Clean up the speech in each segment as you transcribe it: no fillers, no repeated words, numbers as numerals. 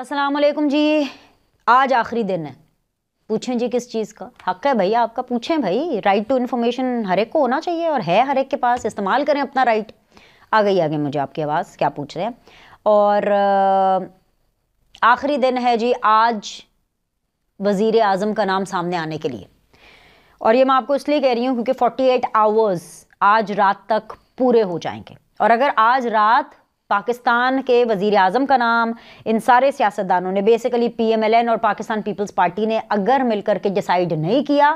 अस्सलाम वालेकुम जी। आज आखिरी दिन है। पूछें जी किस चीज़ का हक है भैया आपका? पूछें भाई, राइट टू इन्फॉर्मेशन हर एक को होना चाहिए और है हर एक के पास। इस्तेमाल करें अपना राइट। आ गई आगे मुझे आपकी आवाज़, क्या पूछ रहे हैं? और आखिरी दिन है जी आज वज़ीर आज़म का नाम सामने आने के लिए। और ये मैं आपको इसलिए कह रही हूँ क्योंकि 48 आवर्स आज रात तक पूरे हो जाएंगे। और अगर आज रात पाकिस्तान के वज़ीर आज़म का नाम इन सारे सियासतदानों ने, बेसिकली PMLN और पाकिस्तान पीपल्स पार्टी ने अगर मिलकर के डिसाइड नहीं किया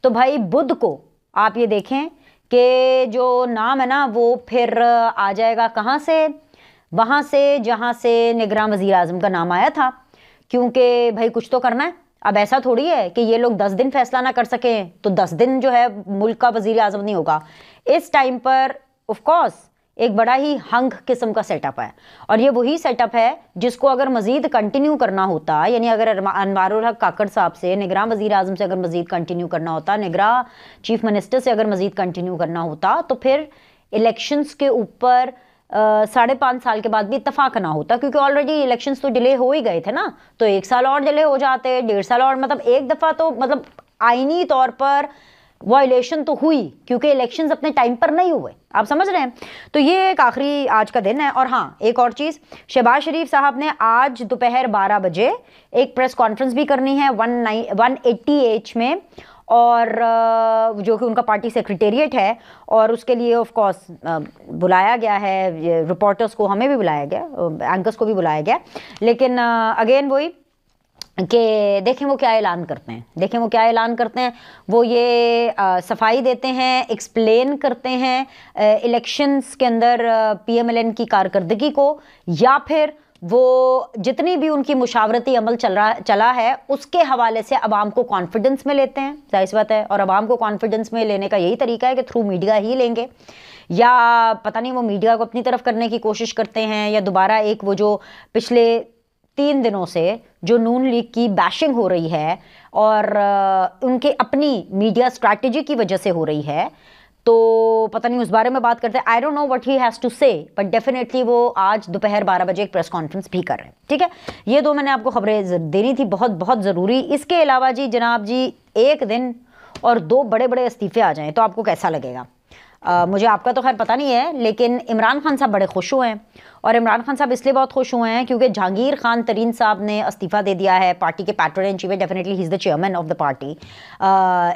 तो भाई बुध को आप ये देखें कि जो नाम है ना वो फिर आ जाएगा कहाँ से? वहाँ से जहाँ से निगरान वज़ीर आज़म का नाम आया था। क्योंकि भाई कुछ तो करना है। अब ऐसा थोड़ी है कि ये लोग 10 दिन फैसला ना कर सकें तो 10 दिन जो है मुल्क का वज़ीर आज़म नहीं होगा। इस टाइम पर ऑफ कोर्स एक बड़ा ही हंग किस्म का सेटअप है और ये वही सेटअप है जिसको अगर मजीद कंटिन्यू करना होता, यानी अगर अनवारुल हक काकड़ साहब से, निगरान वज़ीर आज़म से अगर मजीद कंटिन्यू करना होता, निगरान चीफ मिनिस्टर से अगर मजीद कंटिन्यू करना होता तो फिर इलेक्शंस के ऊपर 5.5 साल के बाद भी इत्तफाक ना होता। क्योंकि ऑलरेडी इलेक्शंस तो डिले हो ही गए थे ना, तो 1 साल और डिले हो जाते, 1.5 साल और, मतलब एक दफ़ा तो मतलब आईनी तौर पर वायलेशन तो हुई क्योंकि इलेक्शंस अपने टाइम पर नहीं हुए। आप समझ रहे हैं? तो ये एक आखिरी आज का दिन है। और हाँ, एक और चीज़, शहबाज शरीफ साहब ने आज दोपहर 12 बजे एक प्रेस कॉन्फ्रेंस भी करनी है 180H में, और जो कि उनका पार्टी सेक्रेटेरिएट है, और उसके लिए ऑफ कोर्स बुलाया गया है रिपोर्टर्स को, हमें भी बुलाया गया, एंकर्स को भी बुलाया गया। लेकिन अगेन वही कि देखें वो क्या ऐलान करते हैं, देखें वो क्या ऐलान करते हैं। वो ये सफाई देते हैं, एक्सप्लेन करते हैं इलेक्शंस के अंदर PMLN की कारकर्दगी को, या फिर वो जितनी भी उनकी मुशावरती अमल चला है उसके हवाले से अवाम को कॉन्फिडेंस में लेते हैं। जाहिर सी बात है। और अवाम को कॉन्फिडेंस में लेने का यही तरीका है कि थ्रू मीडिया ही लेंगे, या पता नहीं वो मीडिया को अपनी तरफ करने की कोशिश करते हैं, या दोबारा एक वो जो पिछले 3 दिनों से जो नून लीग की बैशिंग हो रही है और उनके अपनी मीडिया स्ट्रैटेजी की वजह से हो रही है, तो पता नहीं उस बारे में बात करते हैं। I don't know what he has to say, but definitely वो आज दोपहर 12 बजे एक प्रेस कॉन्फ्रेंस भी कर रहे हैं। ठीक है, ये दो मैंने आपको खबरें देनी थी, बहुत बहुत ज़रूरी। इसके अलावा जी जनाब जी, एक दिन और 2 बड़े बड़े इस्तीफे आ जाएं तो आपको कैसा लगेगा? मुझे आपका तो खैर पता नहीं है, लेकिन इमरान खान साहब बड़े खुश हुए हैं। और इमरान खान साहब इसलिए बहुत खुश हुए हैं क्योंकि जहांगीर खान तरीन साहब ने इस्तीफ़ा दे दिया है। पार्टी के पैट्रन इन चीफ है, definitely he is the chairman of the party,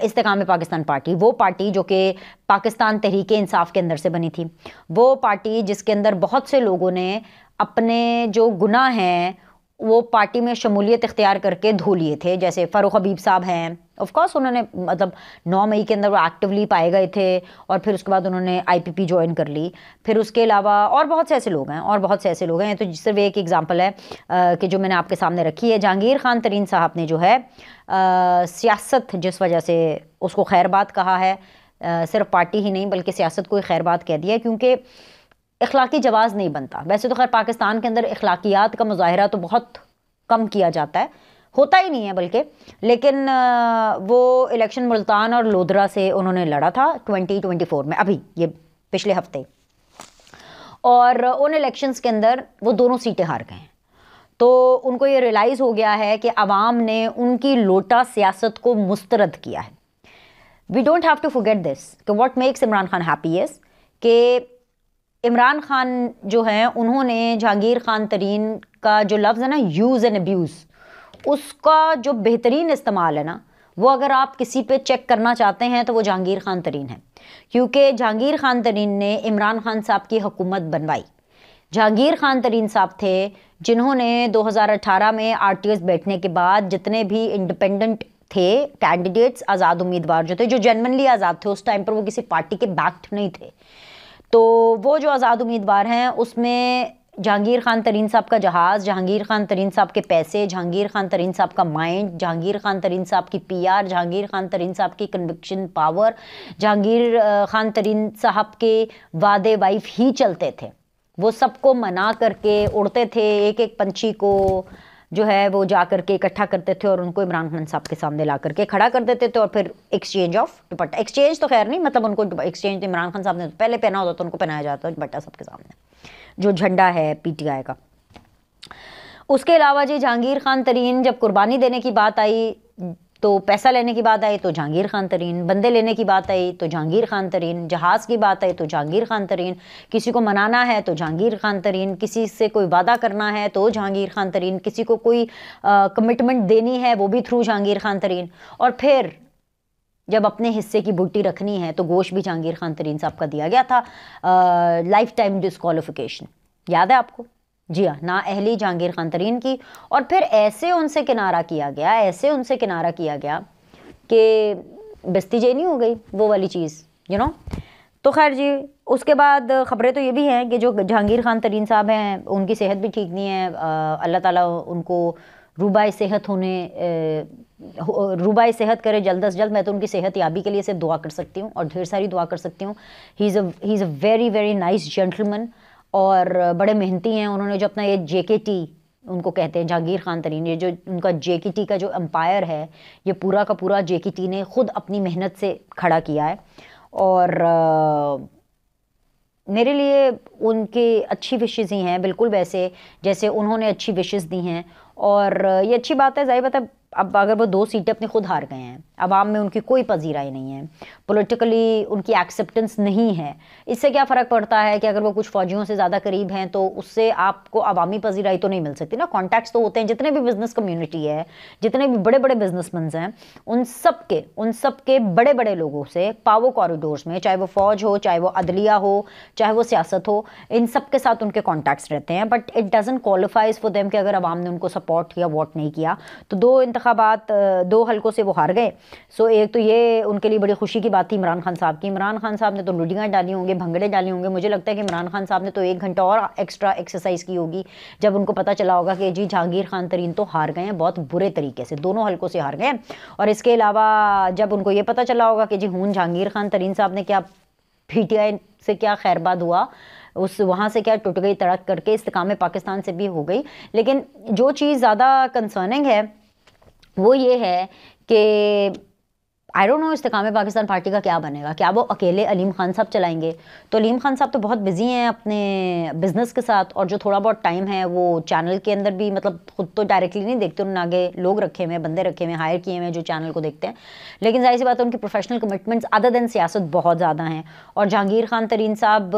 Istehkam Pakistan party. वो पार्टी जो कि पाकिस्तान तहरीक इंसाफ के अंदर से बनी थी, वो पार्टी जिसके अंदर बहुत से लोगों ने अपने जो गुनाह हैं वो पार्टी में शमूलियत इख्तियार करके धो लिए थे। जैसे फ़ारूक हबीब साहब हैं, ऑफ कोर्स उन्होंने मतलब 9 मई के अंदर वो एक्टिवली पाए गए थे और फिर उसके बाद उन्होंने IPP ज्वाइन कर ली। फिर उसके अलावा और बहुत से ऐसे लोग हैं, और बहुत से ऐसे लोग हैं। तो सिर्फ एक एग्जांपल है कि जो मैंने आपके सामने रखी है। जहांगीर खान तरीन साहब ने जो है सियासत जिस वजह से उसको खैरबाद कहा है, सिर्फ पार्टी ही नहीं बल्कि सियासत को ही खैरबाद कह दिया, क्योंकि इखलाकी जवाज़ नहीं बनता। वैसे तो खैर पाकिस्तान के अंदर इखलाकियात का मुजाहरा तो बहुत कम किया जाता है, होता ही नहीं है बल्कि। लेकिन वो इलेक्शन मुल्तान और लोधरा से उन्होंने लड़ा था 2024 में, अभी ये पिछले हफ्ते, और उन इलेक्शंस के अंदर वो दोनों सीटें हार गए हैं। तो उनको ये रियलाइज़ हो गया है कि अवाम ने उनकी लोटा सियासत को मुस्तरद किया है। We don't have to forget this कि what makes Imran Khan happy is कि इमरान खान जो हैं उन्होंने जहांगीर खान तरीन का जो लफ्ज़ है ना, यूज़ एंड अब्यूज़, उसका जो बेहतरीन इस्तेमाल है ना, वो अगर आप किसी पे चेक करना चाहते हैं तो वो जहांगीर खान तरीन है। क्योंकि जहांगीर खान तरीन ने इमरान खान साहब की हुकूमत बनवाई। जहांगीर खान तरीन साहब थे जिन्होंने 2018 में RTS बैठने के बाद जितने भी इंडिपेंडेंट थे कैंडिडेट्स, आज़ाद उम्मीदवार जो थे, जो जेन्युइनली आज़ाद थे, उस टाइम पर वो किसी पार्टी के बैक्ड नहीं थे, तो वो जो आज़ाद उम्मीदवार हैं उसमें जहांगीर खान तरीन साहब का जहाज़, जहांगीर खान तरीन साहब के पैसे, जहांगीर खान तरीन साहब का माइंड, जहांगीर खान तरीन साहब की PR, जहांगीर खान तरीन साहब की कन्विक्शन पावर, जहांगीर खान तरीन साहब के वादे वाइफ ही चलते थे। वो सबको मना करके उड़ते थे, एक एक पंछी को जो है वो जा करके इकट्ठा करते थे और उनको इमरान खान साहब के सामने ला करके खड़ा कर देते थे, और फिर एक्सचेंज ऑफ दुपट्टा, एक्सचेंज तो खैर नहीं, मतलब उनको एक्सचेंज इमरान खान साहब ने पहले पहना होता तो उनको पहनाया जाता दुपट्टा सबके सामने, जो झंडा है PTI का। उसके अलावा जी जहांगीर खान तरीन, जब कुर्बानी देने की बात आई तो पैसा लेने की बात आई तो जहांगीर खान तरीन, बंदे लेने की बात आई तो जहांगीर खान तरीन, जहाज़ की बात आई तो जहांगीर खान तरीन, किसी को मनाना है तो जहांगीर खान तरीन, किसी से कोई वादा करना है तो जहांगीर खान तरीन, किसी को कोई कमिटमेंट देनी है वो भी थ्रू जहांगीर खान तरीन, और फिर जब अपने हिस्से की बूटी रखनी है तो गोश भी जहांगीर खान तरीन साहब का दिया गया था, लाइफ टाइम डिस्क्वालिफिकेशन, याद है आपको? जी हाँ, ना अहली जहांगीर खान तरीन की। और फिर ऐसे उनसे किनारा किया गया, ऐसे उनसे किनारा किया गया कि बस्ती जेनी हो गई वो वाली चीज़, यू नो। तो खैर जी, उसके बाद ख़बरें तो ये भी हैं कि जो जहांगीर खान तरीन साहब हैं उनकी सेहत भी ठीक नहीं है, अल्लाह ताला उनको रूबाई सेहत होने रूबाई सेहत करे जल्द अज जल्द। मैं तो उनकी सेहत याबी के लिए सिर्फ दुआ कर सकती हूँ और ढेर सारी दुआ कर सकती हूँ। He is a very very nice gentleman और बड़े मेहनती हैं। उन्होंने जो अपना ये JKT उनको कहते हैं जहांगीर खान तरीन, ये जो उनका JKT का जो एम्पायर है, ये पूरा का पूरा JKT ने खुद अपनी मेहनत से खड़ा किया है। और मेरे लिए उनकी अच्छी विशेज़ ही हैं, बिल्कुल वैसे जैसे उन्होंने अच्छी विशेज़ दी हैं। और ये अच्छी बात है, ज़ाहिर बात है, अब अगर वो 2 सीटें अपनी खुद हार गए हैं, अवाम में उनकी कोई पजीराई नहीं है, पॉलिटिकली उनकी एक्सेप्टेंस नहीं है, इससे क्या फ़र्क पड़ता है कि अगर वो कुछ फ़ौजियों से ज़्यादा करीब हैं तो उससे आपको अवामी पजीराई तो नहीं मिल सकती ना। कॉन्टैक्ट्स तो होते हैं, जितने भी बिज़नेस कम्युनिटी है, जितने भी बड़े बड़े बिजनेसमैन हैं, उन सब के बड़े बड़े लोगों से पावर कॉरिडोर्स में, चाहे वो फ़ौज हो, चाहे वो अदलिया हो, चाहे वो सियासत हो, इन सब के साथ उनके कॉन्टैक्ट्स रहते हैं। But it doesn't qualifies for them कि अगर अवाम ने उनको सपोर्ट किया, वोट नहीं किया। तो 2 इंतखाबात 2 हल्कों से वो हार गए। सो एक तो ये उनके लिए बड़ी खुशी की बात थी इमरान खान साहब की। इमरान खान साहब ने तो लुडियाँ डाली होंगे, भंगड़े डाले होंगे। मुझे लगता है कि इमरान खान साहब ने तो 1 घंटा और एक्स्ट्रा एक्सरसाइज की होगी जब उनको पता चला होगा कि जी जहांगीर खान तरीन तो हार गए हैं, बहुत बुरे तरीके से, दोनों हल्कों से हार गए। और इसके अलावा जब उनको ये पता चला होगा कि जी हूँ जहांगीर खान तरीन साहब ने क्या PTI से क्या खैरबाद हुआ, उस वहाँ से क्या टूट गई तड़क करके, इस्तेकाम पाकिस्तान से भी हो गई। लेकिन जो चीज़ ज़्यादा कंसर्निंग है वो ये है कि I don't know Istehkam Pakistan party का क्या बनेगा। क्या वो अकेले अलीम खान साहब चलाएंगे? तो अलीम खान साहब तो बहुत बिजी हैं अपने बिजनेस के साथ, और जो थोड़ा बहुत टाइम है वो चैनल के अंदर भी, मतलब खुद तो डायरेक्टली नहीं देखते, उन्होंने आगे लोग रखे हुए हैं, बंदे रखे हुए हैं, हायर किए हुए हैं जो चैनल को देखते हैं। लेकिन जाहिर सी बात है उनकी प्रोफेशनल कमिटमेंट्स अदर देन सियासत बहुत ज़्यादा हैं। और जहांगीर खान तरीन साहब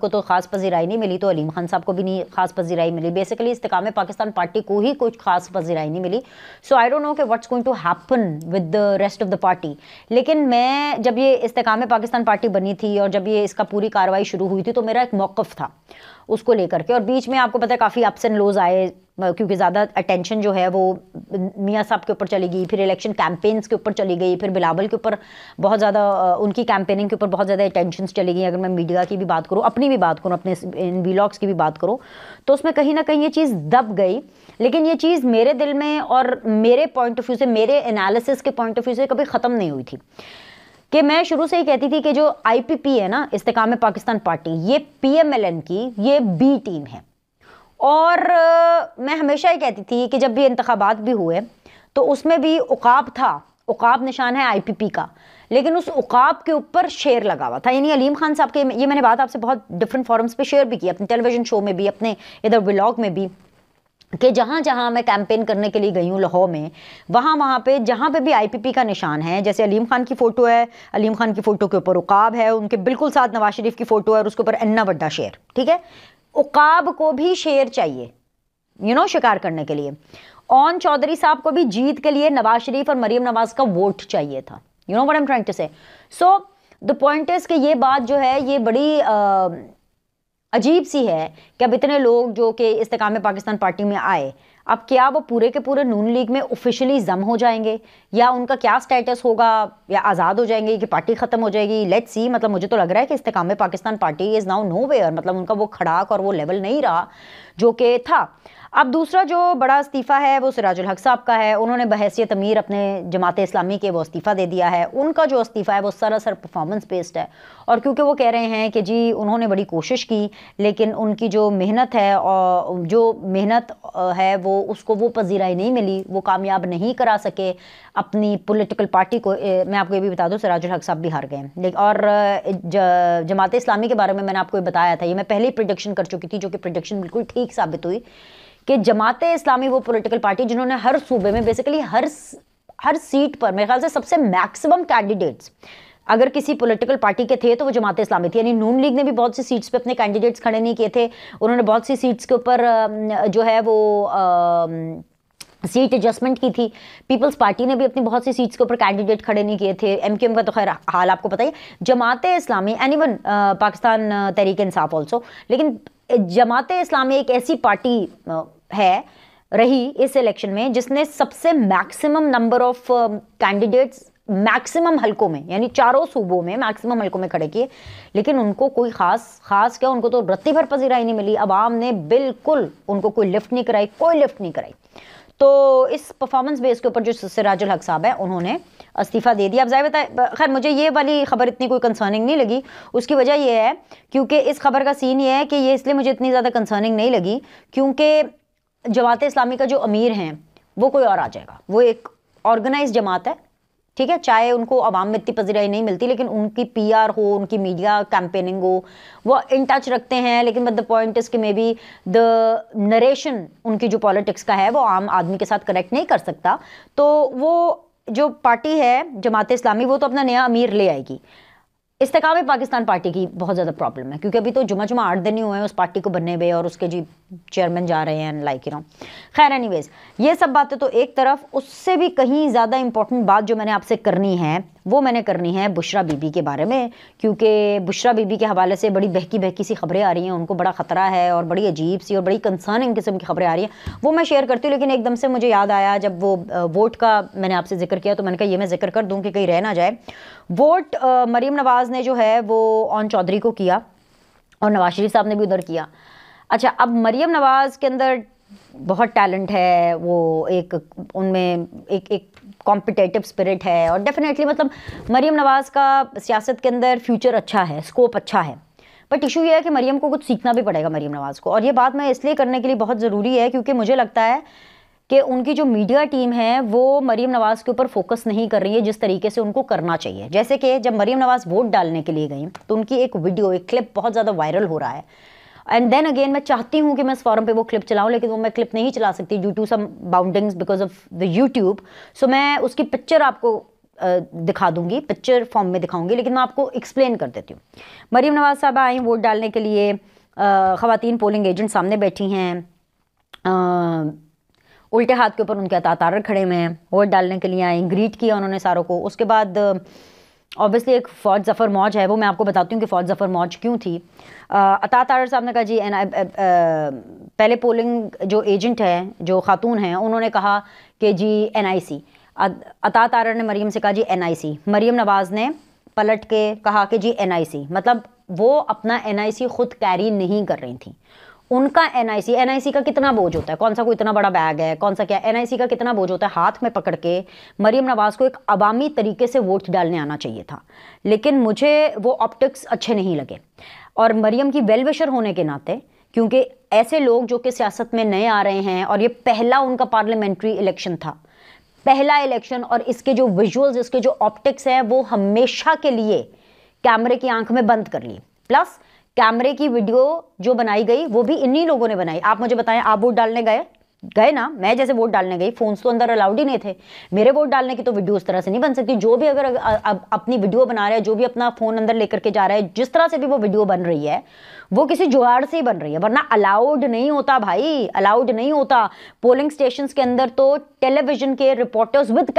को तो ख़ास पजीराई नहीं मिली, तो अलीम खान साहब को भी नहीं ख़ास पजीराई मिली। बेसिकली इस्तेकाम पाकिस्तान पार्टी को ही कुछ खास पजीराई नहीं मिली। सो आई डोंट नो कि what's going to happen with the rest of the party. लेकिन मैं जब ये इस्तेकाम पाकिस्तान पार्टी बनी थी और जब ये इसका पूरी कार्रवाई शुरू हुई थी तो मेरा एक मौक़िफ़ था उसको लेकर के। और बीच में आपको पता है काफ़ी अप्स एंड लोज आए, क्योंकि ज़्यादा अटेंशन जो है वो मियाँ साहब के ऊपर चली गई, फिर इलेक्शन कैंपेन्स के ऊपर चली गई, फिर बिलावल के ऊपर बहुत ज़्यादा उनकी कैंपेनिंग के ऊपर बहुत ज़्यादा अटेंशन चली गई। अगर मैं मीडिया की भी बात करूँ, अपनी भी बात करूँ, अपने इन व्लॉग्स की भी बात करूँ, तो उसमें कहीं ना कहीं ये चीज़ दब गई। लेकिन ये चीज़ मेरे दिल में और मेरे पॉइंट ऑफ व्यू से, मेरे एनालिसिस के पॉइंट ऑफ व्यू से कभी ख़त्म नहीं हुई थी कि मैं शुरू से ही कहती थी कि जो IPP है ना, इस्तेकाम पाकिस्तान पार्टी, ये PMLN की ये B टीम है। और मैं हमेशा ही कहती थी कि जब भी इंतखाबात भी हुए तो उसमें भी उकाब था, उकाब निशान है IPP का, लेकिन उस उकाब के ऊपर शेर लगा हुआ था। यानी अलीम खान साहब के, ये मैंने बात आपसे बहुत डिफरेंट फॉरम्स पे शेयर भी की, अपने टेलीविजन शो में भी, अपने इधर व्लॉग में भी, कि जहाँ जहाँ मैं कैंपेन करने के लिए गई हूँ लाहौर में, वहाँ पे जहाँ पे भी IPP का निशान है, जैसे अलीम खान की फ़ोटो है, अलीम खान की फ़ोटो के ऊपर उकाब है, उनके बिल्कुल साथ नवाज शरीफ की फ़ोटो है और उसके ऊपर अन्ना वड्डा शेर, ठीक है। उकाब को भी शेर चाहिए, यू नो, शिकार करने के लिए। ओन चौधरी साहब को भी जीत के लिए नवाज शरीफ और मरीम नवाज का वोट चाहिए था। You know what I am trying to say. So the point is कि ये बात जो है ये बड़ी अजीब सी है कि अब इतने लोग जो कि इस्तेकाम पाकिस्तान पार्टी में आए, अब क्या वो पूरे के पूरे नून लीग में ऑफिशियली जम हो जाएंगे, या उनका क्या स्टेटस होगा, या आज़ाद हो जाएंगे, कि पार्टी ख़त्म हो जाएगी? Let's see. मतलब मुझे तो लग रहा है कि Istehkam Pakistan party is now nowhere, मतलब उनका वो खड़ाक और वो लेवल नहीं रहा जो कि था। अब दूसरा जो बड़ा इस्तीफ़ा है वो सिराजुल हक साहब का है। उन्होंने बहैसियत अमीर अपने जमात इस्लामी के वो इस्तीफ़ा दे दिया है। उनका जो इस्तीफ़ा है वो सरासर परफॉर्मेंस बेस्ड है, और क्योंकि वो कह रहे हैं कि जी उन्होंने बड़ी कोशिश की, लेकिन उनकी जो मेहनत है और जो मेहनत है वो उसको वो पजीराई नहीं मिली, वो कामयाब नहीं करा सके अपनी पॉलिटिकल पार्टी को। मैं आपको ये भी बता दूं सिराजुल हक साहब भी हार गए। और जमात इस्लामी के बारे में मैंने आपको बताया था, ये मैं पहले ही प्रिडिक्शन कर चुकी थी, जो कि प्रिडिक्शन बिल्कुल ठीक साबित हुई कि जमाते इस्लामी वो पॉलिटिकल पार्टी जिन्होंने हर सूबे में बेसिकली हर सीट पर मेरे ख्याल से सबसे मैक्सिमम कैंडिडेट्स अगर किसी पॉलिटिकल पार्टी के थे तो वो जमात इस्लामी थी। यानी नून लीग ने भी बहुत सी सीट्स पे अपने कैंडिडेट्स खड़े नहीं किए थे, उन्होंने बहुत सी सीट्स के ऊपर जो है वो सीट एडजस्टमेंट की थी। पीपल्स पार्टी ने भी अपनी बहुत सी सीट्स के ऊपर कैंडिडेट खड़े नहीं किए थे। एमक्यूएम का तो खैर हाल आपको पता ही, Jamaate Islami and even Pakistan Tehreek Insaf also, लेकिन जमाते इस्लामी एक ऐसी पार्टी है रही इस इलेक्शन में जिसने सबसे maximum number of candidates maximum हलकों में, यानी चारों सूबों में मैक्सिमम हलकों में खड़े किए, लेकिन उनको कोई खास क्या, उनको तो रत्ती भर पजीराई नहीं मिली। अवाम ने बिल्कुल उनको कोई लिफ्ट नहीं कराई, कोई लिफ्ट नहीं कराई। तो इस परफॉर्मेंस बेस के ऊपर जो सिराजुल हक साहब है उन्होंने इस्तीफा दे दिया। अब ज़ाहिर बताए, खैर मुझे ये वाली खबर इतनी कोई कंसर्निंग नहीं लगी। उसकी वजह ये है क्योंकि इस खबर का सीन ये है कि ये इसलिए मुझे इतनी ज़्यादा कंसर्निंग नहीं लगी क्योंकि जमात इस्लामी का जो अमीर हैं वो कोई और आ जाएगा। वो एक ऑर्गेनाइज जमात है, ठीक है, चाहे उनको अवाम में इतनी पजीराई नहीं मिलती, लेकिन उनकी पीआर हो, उनकी मीडिया कैंपेनिंग हो, वो इन टच रखते हैं। लेकिन बट द पॉइंट इज कि मे बी द नरेशन उनकी जो पॉलिटिक्स का है वो आम आदमी के साथ कनेक्ट नहीं कर सकता। तो वो जो पार्टी है जमात इस्लामी वो तो अपना नया अमीर ले आएगी। इस्तेकाम पाकिस्तान पार्टी की बहुत ज़्यादा प्रॉब्लम है क्योंकि अभी तो जुमा 8 दिन ही हुए हैं उस पार्टी को बनने में और उसके जी चेयरमैन जा रहे हैं लाइक यू नो। खैर एनीवेज, ये सब बातें तो एक तरफ, उससे भी कहीं ज़्यादा इंपॉर्टेंट बात जो मैंने आपसे करनी है वो मैंने करनी है बुशरा बीबी के बारे में, क्योंकि बुशरा बीबी के हवाले से बड़ी बहकी सी खबरें आ रही हैं, उनको बड़ा ख़तरा है और बड़ी अजीब सी और बड़ी कंसर्निंग किस्म की खबरें आ रही हैं। वो मैं शेयर करती हूँ, लेकिन एकदम से मुझे याद आया जब वो वोट का मैंने आपसे जिक्र किया तो मैंने कहा ये मैं जिक्र कर दूँ कि कहीं रह ना जाए। वोट मरीम नवाज़ ने जो है वो ऑन चौधरी को किया और नवाज शरीफ साहब ने भी उधर किया। अच्छा, अब मरीम नवाज़ के अंदर बहुत टैलेंट है, वो एक उनमें एक कॉम्पिटेटिव स्पिरिट है और डेफिनेटली मतलब मरीम नवाज़ का सियासत के अंदर फ्यूचर अच्छा है, स्कोप अच्छा है। बट इशू ये है कि मरीम को कुछ सीखना भी पड़ेगा मरीम नवाज़ को, और ये बात मैं इसलिए करने के लिए बहुत ज़रूरी है क्योंकि मुझे लगता है कि उनकी जो मीडिया टीम है वो मरीम नवाज़ के ऊपर फोकस नहीं कर रही है जिस तरीके से उनको करना चाहिए। जैसे कि जब मरीम नवाज़ वोट डालने के लिए गई तो उनकी एक वीडियो, एक क्लिप बहुत ज़्यादा वायरल हो रहा है। एंड देन अगेन मैं चाहती हूँ कि मैं इस फॉरम पे वो क्लिप चलाऊँ, लेकिन वो मैं क्लिप नहीं चला सकती due to some boundings because of the YouTube. So मैं उसकी पिक्चर आपको दिखा दूंगी, पिक्चर फॉर्म में दिखाऊंगी, लेकिन मैं आपको एक्सप्लेन कर देती हूँ। मरीम नवाज़ साहब आई वोट डालने के लिए, ख़वातीन पोलिंग एजेंट सामने बैठी हैं, उल्टे हाथ के ऊपर उनके अतातार खड़े हुए हैं, वोट डालने के लिए आई, ग्रीट किया उन्होंने सारों को। उसके बाद ऑब्वियसली एक फ़ौज ज़फ़र मौज है, वो मैं आपको बताती हूँ कि फ़ौज ज़फ़र मौज क्यों थी। अता तारर साहब ने कहा जी पहले पोलिंग जो एजेंट है, जो खातून हैं, उन्होंने कहा कि जी NIC। अता तारर ने मरीम से कहा जी NIC। मरीम नवाज़ ने पलट के कहा कि जी NIC, मतलब वो अपना NIC खुद कैरी नहीं कर रही थी। उनका NIC का कितना बोझ होता है, कौन सा कोई इतना बड़ा बैग है, कौन सा क्या, NIC का कितना बोझ होता है, हाथ में पकड़ के मरीम नवाज़ को एक अवामी तरीके से वोट डालने आना चाहिए था। लेकिन मुझे वो ऑप्टिक्स अच्छे नहीं लगे, और मरीम की वेल विशर होने के नाते, क्योंकि ऐसे लोग जो कि सियासत में नए आ रहे हैं और ये पहला उनका पार्लियामेंट्री इलेक्शन था, पहला इलेक्शन, और इसके जो विजुअल्स, इसके जो ऑप्टिक्स हैं वो हमेशा के लिए कैमरे की आंख में बंद कर ली। प्लस कैमरे की वीडियो जो बनाई गई वो भी इन्हीं लोगों ने बनाई। आप मुझे बताएं, आप वोट डालने गए ना? मैं जैसे वोट डालने गई, फोन्स तो अंदर अलाउड ही नहीं थे। मेरे वोट डालने की तो वीडियो उस तरह से नहीं बन सकती। जो भी अगर अपनी वीडियो बना रहा है, जो भी अपना फोन अंदर लेकर के जा रहा है, जिस तरह से भी वो वीडियो बन रही है वो किसी जुगाड़ से ही बन रही है, वरना अलाउड नहीं होता भाई, अलाउड नहीं होता। पोलिंग स्टेशंस के अंदर तो टेलीविजन के रिपोर्टर्स विद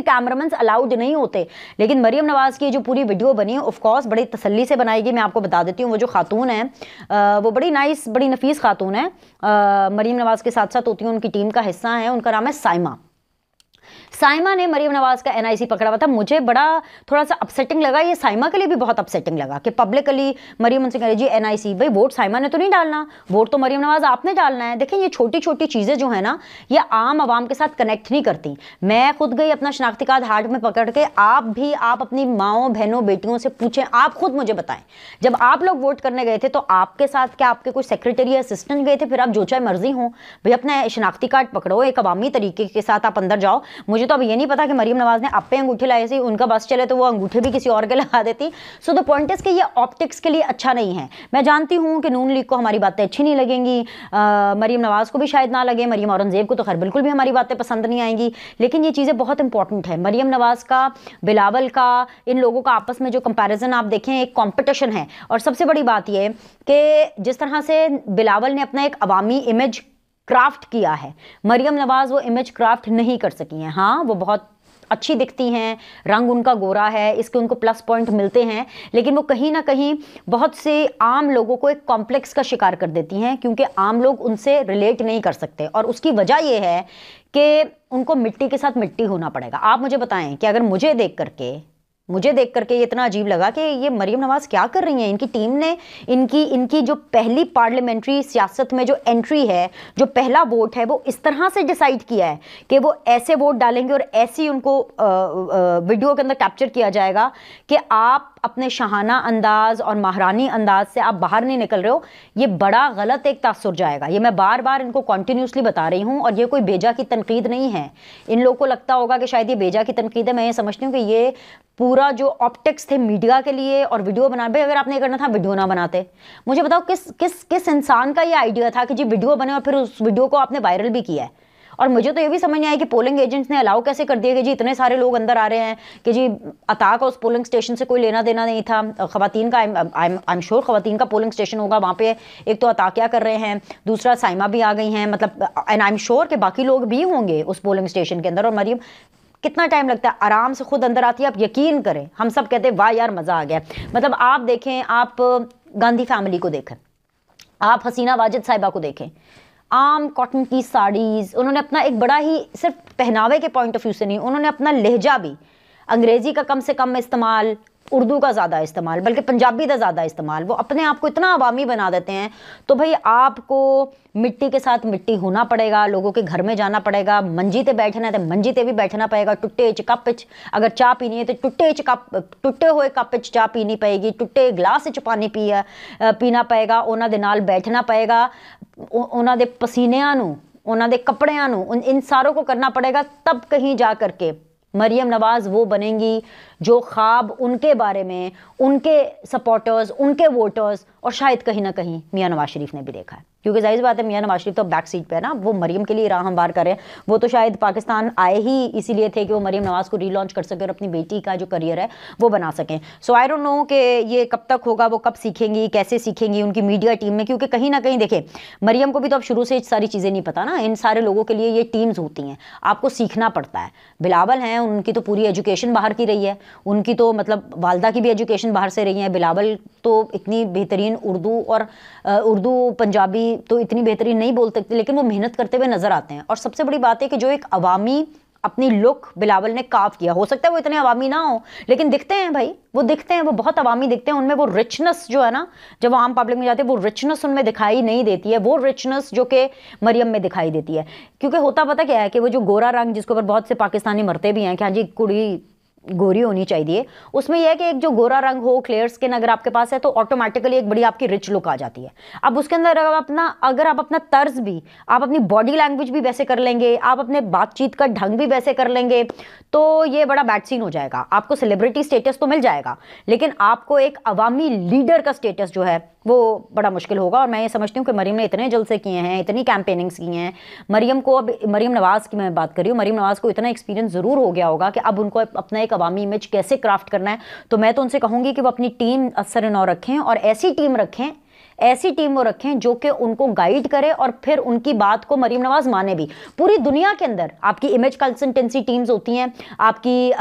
कैमरामैन्स अलाउड नहीं होते। लेकिन मरीम नवाज़ की जो पूरी वीडियो बनी है ऑफ कोर्स बड़ी तसल्ली से बनाएगी। मैं आपको बता देती हूँ, वो जो खातून है वो बड़ी नाइस, बड़ी नफीस खातून है, मरीम नवाज़ के साथ साथ होती हैं, उनकी टीम का हिस्सा है, उनका नाम है साइमा ने मरीम नवाज़ का NIC पकड़ा हुआ था। मुझे बड़ा थोड़ा सा अपसेटिंग लगा, ये साइमा के लिए भी बहुत अपसेटिंग लगा कि पब्लिकली मरीम उनसे कह रही जी NIC। भाई वोट साइमा ने तो नहीं डालना, वोट तो मरीम नवाज़ आपने डालना है। देखें, ये छोटी छोटी चीज़ें जो है ना, ये आम आवाम के साथ कनेक्ट नहीं करती। मैं खुद गई अपना शनाख्ती कार्ड हाथ में पकड़ के, आप अपनी माओं बहनों बेटियों से पूछें, आप खुद मुझे बताएं, जब आप लोग वोट करने गए थे तो आपके साथ क्या आपके कोई सेक्रेटरी या असिस्टेंट गए थे? फिर आप जो चाहे मर्जी हो भाई, अपना शनाख्ती कार्ड पकड़ो, एक अवामी तरीके के साथ आप अंदर जाओ। मुझे तो अब ये नहीं पता कि मरीम नवाज ने अपने अंगूठे लाए से उनका बस चले तो वो अंगूठे भी किसी और के लगा देती। सो द पॉइंट इज कि ये ऑप्टिक्स के लिए अच्छा नहीं है। मैं जानती हूँ कि नून लीग को हमारी बातें अच्छी नहीं लगेंगी, मरीम नवाज को भी शायद ना लगे, मरीम औरंगजेब को तो खैर बिल्कुल भी हमारी बातें पसंद नहीं आएंगी, लेकिन ये चीज़ें बहुत इंपॉर्टेंट है। मरीम नवाज का, बिलावल का, इन लोगों का आपस में जो कंपैरिजन आप देखें, एक कंपटीशन है। और सबसे बड़ी बात ये कि जिस तरह से बिलावल ने अपना एक अवामी इमेज क्राफ्ट किया है, मरीम नवाज वो इमेज क्राफ्ट नहीं कर सकी हैं। हाँ, वो बहुत अच्छी दिखती हैं, रंग उनका गोरा है, इसके उनको प्लस पॉइंट मिलते हैं, लेकिन वो कहीं ना कहीं बहुत से आम लोगों को एक कॉम्प्लेक्स का शिकार कर देती हैं, क्योंकि आम लोग उनसे रिलेट नहीं कर सकते। और उसकी वजह ये है कि उनको मिट्टी के साथ मिट्टी होना पड़ेगा। आप मुझे बताएं कि अगर मुझे देख करके ये इतना अजीब लगा कि ये मरीम नवाज क्या कर रही हैं, इनकी टीम ने इनकी जो पहली पार्लियामेंट्री सियासत में जो एंट्री है, जो पहला वोट है, वो इस तरह से डिसाइड किया है कि वो ऐसे वोट डालेंगे और ऐसी उनको वीडियो के अंदर कैप्चर किया जाएगा कि आप अपने शाहाना अंदाज और महारानी अंदाज से आप बाहर नहीं निकल रहे हो। ये बड़ा गलत एक तासुर जाएगा। ये मैं बार बार इनको कॉन्टिन्यूसली बता रही हूँ, और ये कोई बेजा की तनकीद नहीं है। इन लोगों को लगता होगा कि शायद ये बेजा की तनकीद है, मैं ये समझती हूँ कि ये पूरा जो ऑप्टिक्स थे मीडिया के लिए और वीडियो बना, भाई अगर आपने करना था वीडियो ना बनाते। मुझे बताओ किस इंसान का ये आइडिया था कि जी वीडियो बने और फिर उस वीडियो को आपने वायरल भी किया है। और मुझे तो ये भी समझ नहीं आया कि पोलिंग एजेंट्स ने अलाउ कैसे कर दिया कि जी इतने सारे लोग अंदर आ रहे हैं, कि जी अता का उस पोलिंग स्टेशन से कोई लेना देना नहीं था। खवातीन का आई एम श्योर खवातीन का पोलिंग स्टेशन होगा वहाँ पे। एक तो अता क्या कर रहे हैं, दूसरा साइमा भी आ गई हैं, मतलब एंड आई एम श्योर कि बाकी लोग भी होंगे उस पोलिंग स्टेशन के अंदर। और मरीम कितना टाइम लगता है, आराम से खुद अंदर आती है। आप यकीन करें, हम सब कहते हैं वाह यार मज़ा आ गया। मतलब आप देखें, आप गांधी फैमिली को देखें, आप हसीना वाजिद साहिबा को देखें, आम कॉटन की साड़ीज़, उन्होंने अपना एक बड़ा ही, सिर्फ पहनावे के पॉइंट ऑफ व्यू से नहीं, उन्होंने अपना लहजा भी, अंग्रेज़ी का कम से कम इस्तेमाल, उर्दू का ज़्यादा इस्तेमाल, बल्कि पंजाबी का ज़्यादा इस्तेमाल, वो अपने आप को इतना अवामी बना देते हैं। तो भाई आपको मिट्टी के साथ मिट्टी होना पड़ेगा, लोगों के घर में जाना पड़ेगा, मंजी ते बैठना है तो मंजी ते भी बैठना पड़ेगा, टुट्टे च कप च अगर चाह पीनी है तो टुट्टे हुए कप च चाह पीनी पएगी, टुट्टे गिलास च पानी पीना पएगा, उन्हां दे नाल बैठना पएगा, उन्हां दे पसीनिਆਂ ਨੂੰ, उन्हां दे कपड़िਆਂ ਨੂੰ, इन सारों को करना पड़ेगा। तब कहीं जा करके मरीम नवाज वो बनेंगी जो ख्वाब उनके बारे में उनके सपोर्टर्स, उनके वोटर्स और शायद कहीं ना कहीं मियां नवाज शरीफ ने भी देखा है। क्योंकि जाहिर बात है मियां नवाज शरीफ तो बैक सीट पे है ना, वो मरीम के लिए राह हमवार कर रहे हैं। वो तो शायद पाकिस्तान आए ही इसीलिए थे कि वो मरीम नवाज को रीलॉन्च कर सके और अपनी बेटी का जो करियर है वो बना सकें। सो आई डोंट नो कि ये कब तक होगा, वो कब सीखेंगी, कैसे सीखेंगी उनकी मीडिया टीम में, क्योंकि कहीं ना कहीं देखें मरीम को भी तो अब शुरू से सारी चीज़ें नहीं पता ना। इन सारे लोगों के लिए ये टीम्स होती हैं, आपको सीखना पड़ता है। बिलावल हैं, उनकी तो पूरी एजुकेशन बाहर की रही है, उनकी तो मतलब वालदा की भी एजुकेशन बाहर से रही है। बिलावल तो इतनी बेहतरीन उर्दू पंजाबी तो इतनी बेहतरीन नहीं बोल सकते, लेकिन वो मेहनत करते हुए नजर आते हैं। और सबसे बड़ी बात है कि जो एक अवामी अपनी लुक बिलावल ने काफ किया, हो सकता है वो इतने अवामी ना हो, लेकिन दिखते हैं भाई, वो दिखते हैं, वो बहुत अवामी दिखते हैं। उनमें वो रिचनेस जो है ना, जब वो आम पब्लिक में जाते हैं, वो रिचनेस उनमें दिखाई नहीं देती है, वो रिचनेस जो कि मरियम में दिखाई देती है। क्योंकि होता पता क्या है कि वो जो गोरा रंग जिसके ऊपर बहुत से पाकिस्तानी मरते भी हैं कि हाँ जी कुड़ी गोरी होनी चाहिए, उसमें यह है कि एक जो गोरा रंग हो, क्लियर स्किन अगर आपके पास है तो ऑटोमेटिकली एक बड़ी आपकी रिच लुक आ जाती है। अब उसके अंदर अगर आप अपना तर्ज भी, आप अपनी बॉडी लैंग्वेज भी वैसे कर लेंगे, आप अपने बातचीत का ढंग भी वैसे कर लेंगे, तो ये बड़ा बैड सीन हो जाएगा। आपको सेलिब्रिटी स्टेटस तो मिल जाएगा, लेकिन आपको एक अवामी लीडर का स्टेटस जो है वो बड़ा मुश्किल होगा। और मैं ये समझती हूँ कि मरीम ने इतने जलसे किए हैं, इतनी कैंपेनिंग्स की हैं, मरीम को, अब मरीम नवाज़ की मैं बात कर रही हूँ, मरीम नवाज़ को इतना एक्सपीरियंस ज़रूर हो गया होगा कि अब उनको अपना एक अवामी इमेज कैसे क्राफ्ट करना है। तो मैं तो उनसे कहूँगी कि वो अपनी टीम असर नौ रखें और ऐसी टीम वो रखें जो कि उनको गाइड करे और फिर उनकी बात को मरीम नवाज माने भी। पूरी दुनिया के अंदर आपकी इमेज कंसल्टेंसी टीम्स होती हैं, आपकी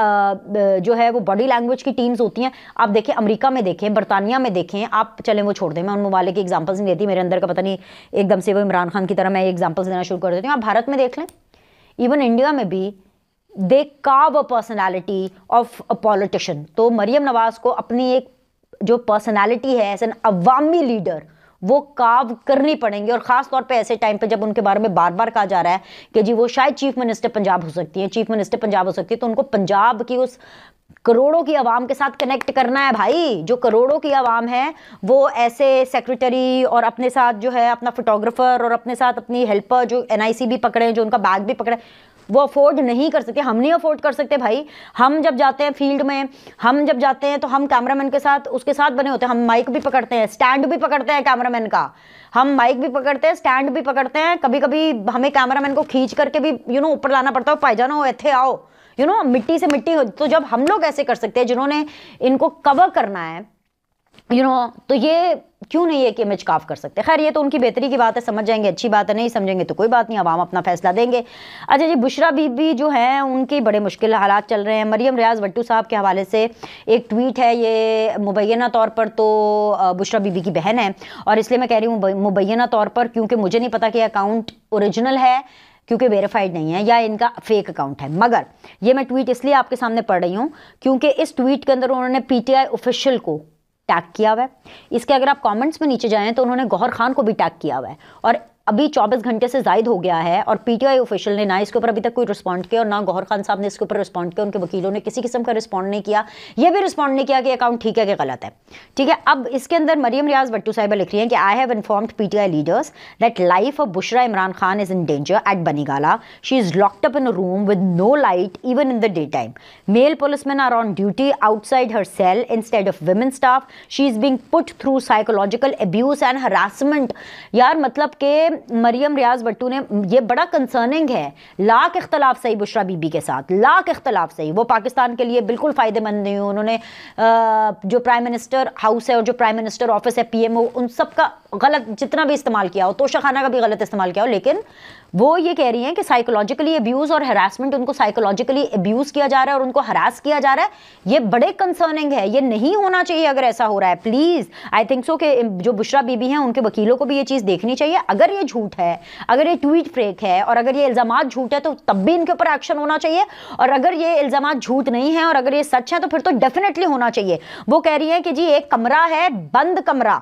जो है वो बॉडी लैंग्वेज की टीम्स होती हैं। आप देखें अमेरिका में देखें, बरतानिया में देखें, आप चलें वो छोड़ दें, मैं उन ममालिक की एग्जाम्पल्स नहीं देती, मेरे अंदर का पता नहीं एकदम से वो इमरान खान की तरह मैं एग्जाम्पल्स देना शुरू कर देती हूँ। आप भारत में देख लें, इवन इंडिया में भी they carve a personality of a politician. तो मरीम नवाज को अपनी एक जो पर्सनालिटी है एज एन अवामी लीडर वो कार्व करनी पड़ेंगी। और ख़ास तौर पे ऐसे टाइम पे जब उनके बारे में बार बार कहा जा रहा है कि जी वो शायद चीफ मिनिस्टर पंजाब हो सकती है, तो उनको पंजाब की उस करोड़ों की आवाम के साथ कनेक्ट करना है भाई। जो करोड़ों की आवाम है वो ऐसे सेक्रेटरी और अपने साथ जो है अपना फोटोग्राफर और अपने साथ अपनी हेल्पर जो NIC भी पकड़े, जो उनका बैग भी पकड़े, वो अफोर्ड नहीं कर सकते, हम नहीं अफोर्ड कर सकते भाई। हम जब जाते हैं फील्ड में, हम जब जाते हैं तो हम कैमरामैन के साथ उसके साथ बने होते हैं, हम माइक भी पकड़ते हैं, स्टैंड भी पकड़ते हैं कैमरामैन का, हम माइक भी पकड़ते हैं, स्टैंड भी पकड़ते हैं, कभी कभी हमें कैमरामैन को खींच करके भी ऊपर लाना पड़ता है, पायजाना हो इत्थे आओ, मिट्टी से मिट्टी हो। तो जब हम लोग ऐसे कर सकते हैं जिन्होंने इनको कवर करना है, तो ये क्यों नहीं है कि इमेज काफ कर सकते। खैर ये तो उनकी बेहतरी की बात है, समझ जाएंगे अच्छी बात है, नहीं समझेंगे तो कोई बात नहीं, अवाम अपना फैसला देंगे। अच्छा जी, बुशरा बीबी जो है उनकी बड़े मुश्किल हालात चल रहे हैं। मरियम रियाज भट्टू साहब के हवाले से एक ट्वीट है, ये मुबैना तौर पर तो बुशरा बीबी की बहन है, और इसलिए मैं कह रही हूँ मुबैना तौर पर, क्योंकि मुझे नहीं पता कि अकाउंट ओरिजिनल है, क्योंकि वेरीफाइड नहीं है, या इनका फेक अकाउंट है। मगर ये मैं ट्वीट इसलिए आपके सामने पढ़ रही हूँ क्योंकि इस ट्वीट के अंदर उन्होंने पीटीआई ऑफिशियल को टैग किया हुआ है। इसके अगर आप कमेंट्स में नीचे जाएं तो उन्होंने गौहर खान को भी टैग किया हुआ है, और अभी 24 घंटे से जायद हो गया है और पीटीआई ऑफिशियल ने ना इसके ऊपर अभी तक कोई रिस्पॉन्ड किया, और ना गौहर खान साहब ने इसके ऊपर रिस्पॉन्ड किया, उनके वकीलों ने किसी किस्म का रिस्पॉन्ड नहीं किया, ये भी रिस्पॉन्ड नहीं किया कि अकाउंट ठीक है कि गलत है। ठीक है, अब इसके अंदर मरियम रियाज भट्टू साहिबा लिख रही हैं कि I have informed PTI leaders that life of Bushra Imran Khan is in danger at Banigala. She is locked up in a room with no light even in the day time. Male policemen are on duty outside her cell instead of women staff. She is being put through psychological abuse and harassment. यार मतलब के मरियम रियाज भट्टू ने, ये बड़ा concerning है, लाख इख्तलाफ सही बुशरा बीबी के साथ, लाख इख्तलाफ सही, वो पाकिस्तान के लिए बिल्कुल फ़ायदेमंद नहीं हो। उन्होंने जो प्राइम मिनिस्टर हाउस है और जो प्राइम मिनिस्टर ऑफिस है पीएमओ, उन सब का गलत जितना भी इस्तेमाल किया हो, तोशा खाना का भी गलत इस्तेमाल किया हो, लेकिन वो ये कह रही हैं कि साइकोलॉजिकली अब्यूज़ और हरासमेंट, उनको साइकोलॉजिकली अब्यूज़ किया जा रहा है और उनको हरास किया जा रहा है। ये बड़े कंसर्निंग है, ये नहीं होना चाहिए अगर ऐसा हो रहा है। प्लीज़ आई थिंक सो कि जो बुशरा बीबी हैं उनके वकीलों को भी ये चीज़ देखनी चाहिए। अगर ये झूठ है, अगर ये ट्वीट फेक है और अगर ये इल्ज़ामात झूठ है तो तब भी इनके ऊपर एक्शन होना चाहिए, और अगर ये इल्ज़ामात झूठ नहीं है और अगर ये सच है तो फिर तो डेफिनेटली होना चाहिए। वो कह रही है कि जी एक कमरा है, बंद कमरा,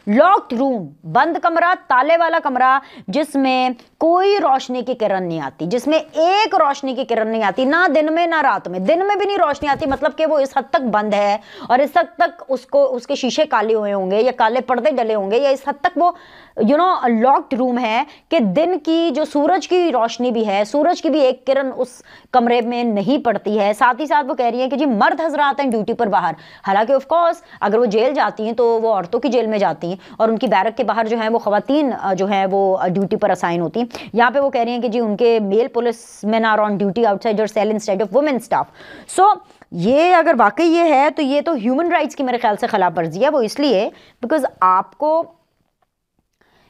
लॉक्ड रूम, बंद कमरा, ताले वाला कमरा, जिसमें कोई रोशनी की किरण नहीं आती, जिसमें एक रोशनी की किरण नहीं आती, ना दिन में ना रात में, दिन में भी नहीं रोशनी आती, मतलब कि वो इस हद तक बंद है और इस हद तक उसको उसके शीशे काले हुए होंगे या काले पर्दे डले होंगे, या इस हद तक वो लॉक्ड रूम है कि दिन की जो सूरज की रोशनी भी है, सूरज की भी एक किरण उस कमरे में नहीं पड़ती है। साथ ही साथ वो कह रही है कि जी मर्द हजरात हैं ड्यूटी पर बाहर, हालांकि ऑफ कोर्स अगर वो जेल जाती हैं तो वो औरतों की जेल में जाती हैं और उनकी बैरक के बाहर जो है वो खवातीन जो है वो ड्यूटी पर असाइन होती हैं। यहाँ पे वो कह रही हैं कि जी उनके male policeman are on duty outside your cell instead of women staff. So ये अगर वाकई ये है तो ये तो ह्यूमन राइट्स की मेरे ख्याल से खिलाफ वर्जी है। वो इसलिए बिकॉज आपको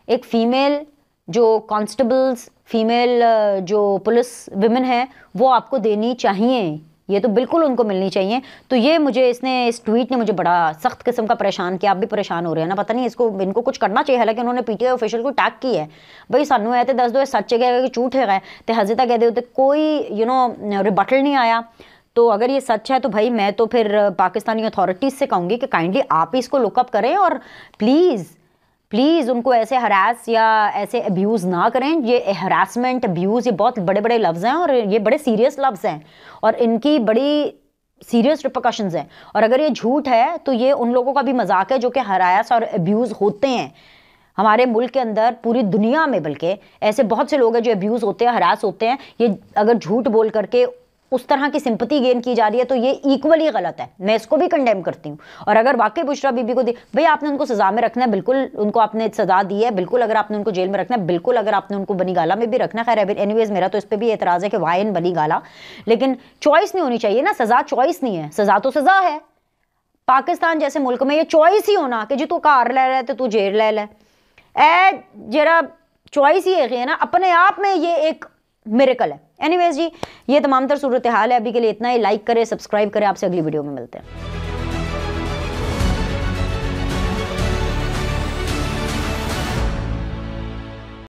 एक फीमेल जो कांस्टेबल्स, फीमेल जो पुलिस विमेन है वो आपको देनी चाहिए, ये तो बिल्कुल उनको मिलनी चाहिए। तो ये मुझे इस ट्वीट ने मुझे बड़ा सख्त किस्म का परेशान किया। आप भी परेशान हो रहे हैं ना, पता नहीं इनको कुछ करना चाहिए। हालांकि उन्होंने पीटीआई ऑफिशियल को टैग की है, भाई सानू है तो दस दो सच है कि झूठ है तो हजे तक कहते होते कोई रिबटल नहीं आया। तो अगर ये सच है तो भाई मैं तो फिर पाकिस्तानी अथॉरिटीज़ से कहूँगी कि काइंडली आप ही इसको लुकअप करें और प्लीज़ उनको ऐसे हरास या ऐसे अब्यूज़ ना करें। ये हरासमेंट, अब्यूज़, ये बहुत बड़े बड़े लफ्ज़ हैं और ये बड़े सीरियस लफ्ज़ हैं और इनकी बड़ी सीरियस रिपरकशंस हैं। और अगर ये झूठ है तो ये उन लोगों का भी मजाक है जो कि हरास और अब्यूज़ होते हैं हमारे मुल्क के अंदर, पूरी दुनिया में, बल्कि ऐसे बहुत से लोग हैं जो अब्यूज़ होते हैं, हरास होते हैं। ये अगर झूठ बोल करके उस तरह की सिंपैथी गेन की जा रही है तो ये इक्वली गलत है, मैं इसको भी कंडेम करती हूँ। और अगर वाकई बुशरा बीबी को भाई आपने उनको सजा में रखना है, बिल्कुल उनको आपने सजा दी है, बिल्कुल अगर आपने उनको जेल में रखना है, बिल्कुल अगर आपने उनको बनीगाला में भी रखना है। खैर एनीवेज मेरा तो इस पर भी एतराज़ है कि वाई इन बनीगाला, लेकिन चॉइस नहीं होनी चाहिए ना, सजा चॉइस नहीं है, सजा तो सजा है। पाकिस्तान जैसे मुल्क में ये चॉइस ही होना कि जी तू कार ले रहा है तो तू जेल ले ले, जरा चॉइस ही है ना, अपने आप में ये एक मिरेकल है। एनीवेज जी ये तमाम तर सूरत हाल है, अभी के लिए इतना ही। लाइक करें, सब्सक्राइब करें, आपसे अगली वीडियो में मिलते हैं।